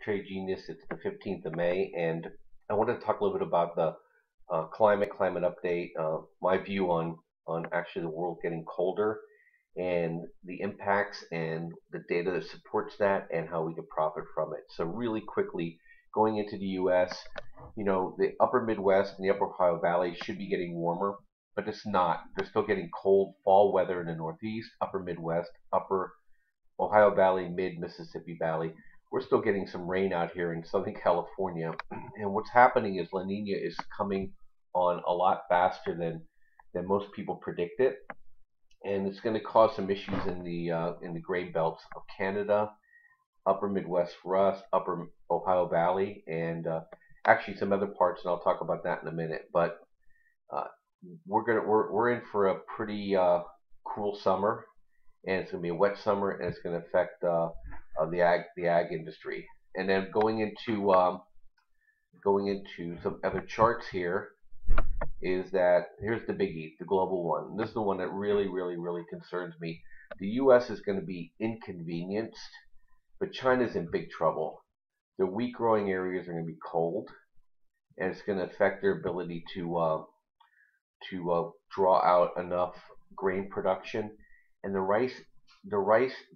Trade Genius. It's the 15th of May, and I wanted to talk a little bit about the climate update, my view on actually the world getting colder and the impacts and the data that supports that and how we can profit from it. So really quickly, going into the U.S., the upper Midwest and the upper Ohio Valley should be getting warmer, but it's not. They're still getting cold fall weather in the Northeast, upper Midwest, upper Ohio Valley, mid Mississippi Valley. We're still getting some rain out here in Southern California. And what's happening is La Nina is coming on a lot faster than most people predicted. And it's going to cause some issues in the gray belts of Canada, upper Midwest for us, upper Ohio Valley, and actually some other parts, and I'll talk about that in a minute. But uh, we're in for a pretty cool summer, and it's going to be a wet summer, and it's going to affect the ag industry. And then going into some other charts here is that here's the biggie, the global one. This is the one that really, really, really concerns me. The U.S. is going to be inconvenienced, but China's in big trouble. The wheat growing areas are going to be cold, and it's going to affect their ability to draw out enough grain production, and the rice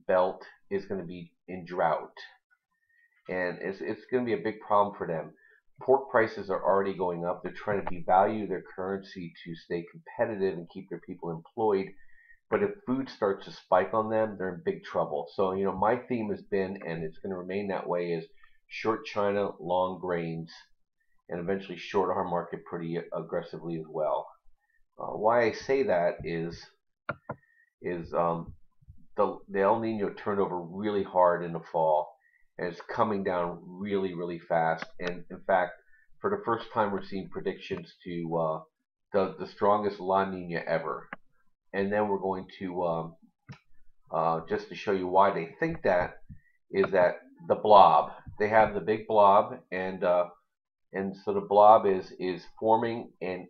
belt is going to be in drought, and it's going to be a big problem for them. Pork prices are already going up. They're trying to devalue their currency to stay competitive and keep their people employed. But if food starts to spike on them, they're in big trouble. So, my theme has been, and it's going to remain that way, is short China, long grains, and eventually short our market pretty aggressively as well. Why I say that is the El Nino turned over really hard in the fall, and it's coming down really, really fast. And in fact, for the first time, we're seeing predictions to the strongest La Nina ever. And then we're going to just to show you why they think that is that the blob. They have the big blob, and so the blob is forming, and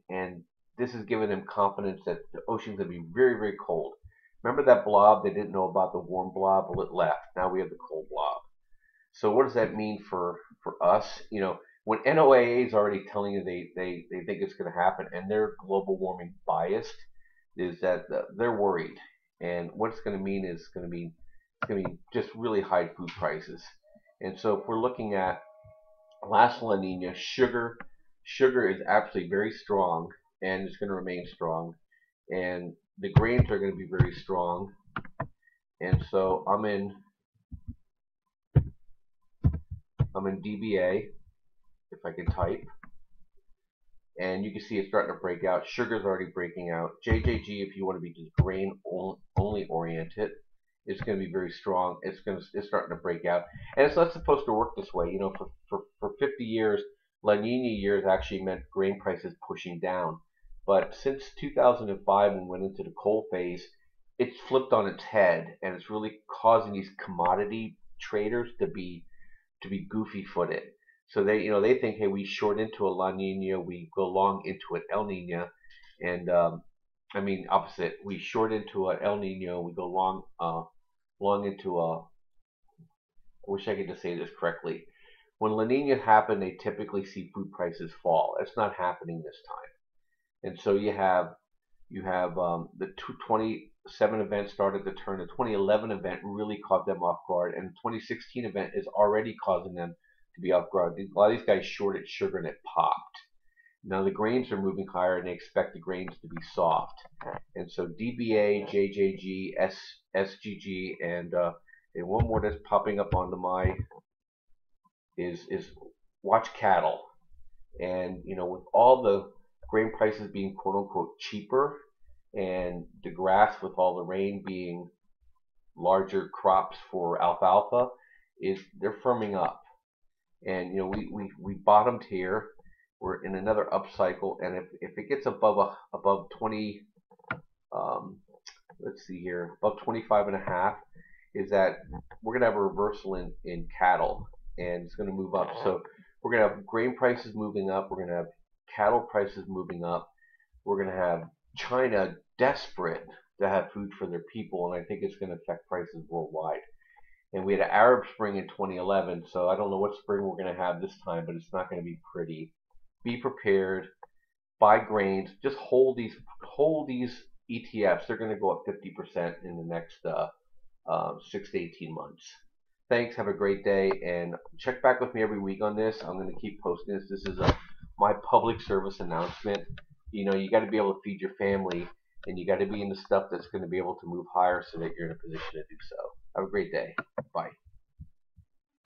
this is giving them confidence that the ocean's going to be very, very cold. Remember that blob? They didn't know about the warm blob. Well, it left. Now we have the cold blob. So what does that mean for us? When NOAA is already telling you they think it's going to happen, and they're global warming biased, is that they're worried. And what it's going to mean is it's going to be just really high food prices. And so if we're looking at last La Nina, sugar is absolutely very strong, and it's going to remain strong. And the grains are going to be very strong. And so I'm in DBA, if I can type, and you can see it's starting to break out. Sugar's already breaking out. JJG, if you want to be just grain only oriented, it's going to be very strong. It's starting to break out, and it's not supposed to work this way. For 50 years, La Nina years actually meant grain prices pushing down. But since 2005, when we went into the coal phase, it's flipped on its head, and it's really causing these commodity traders to be goofy footed. So they think, hey, we short into a La Nina, we go long into an El Nina, and I mean opposite. We short into an El Nino, we go long into a. I wish I could just say this correctly. When La Nina happen, they typically see food prices fall. It's not happening this time, and so you have the 2027 event started to turn. The 2011 event really caught them off guard, and the 2016 event is already causing them to be off guard. A lot of these guys shorted sugar and it popped. Now the grains are moving higher, and they expect the grains to be soft. And so DBA, JJG, SGG, and one more that's popping up onto my is watch cattle. And with all the grain prices being quote unquote cheaper, and the grass with all the rain being larger crops for alfalfa, is they're firming up. And we bottomed here. We're in another upcycle, and if it gets above 20, um, let's see here, above 25 and a half, is that we're gonna have a reversal in cattle, and it's gonna move up. So we're gonna have grain prices moving up. We're gonna have cattle prices moving up. We're gonna have China desperate to have food for their people, and I think it's gonna affect prices worldwide. And we had an Arab Spring in 2011, so I don't know what spring we're going to have this time, but it's not going to be pretty. Be prepared. Buy grains. Just hold these ETFs. They're going to go up 50% in the next 6 to 18 months. Thanks. Have a great day, and check back with me every week on this. I'm going to keep posting this. This is my public service announcement. You know, you got to be able to feed your family, and you got to be in the stuff that's going to be able to move higher so that you're in a position to do so. Have a great day. Bye.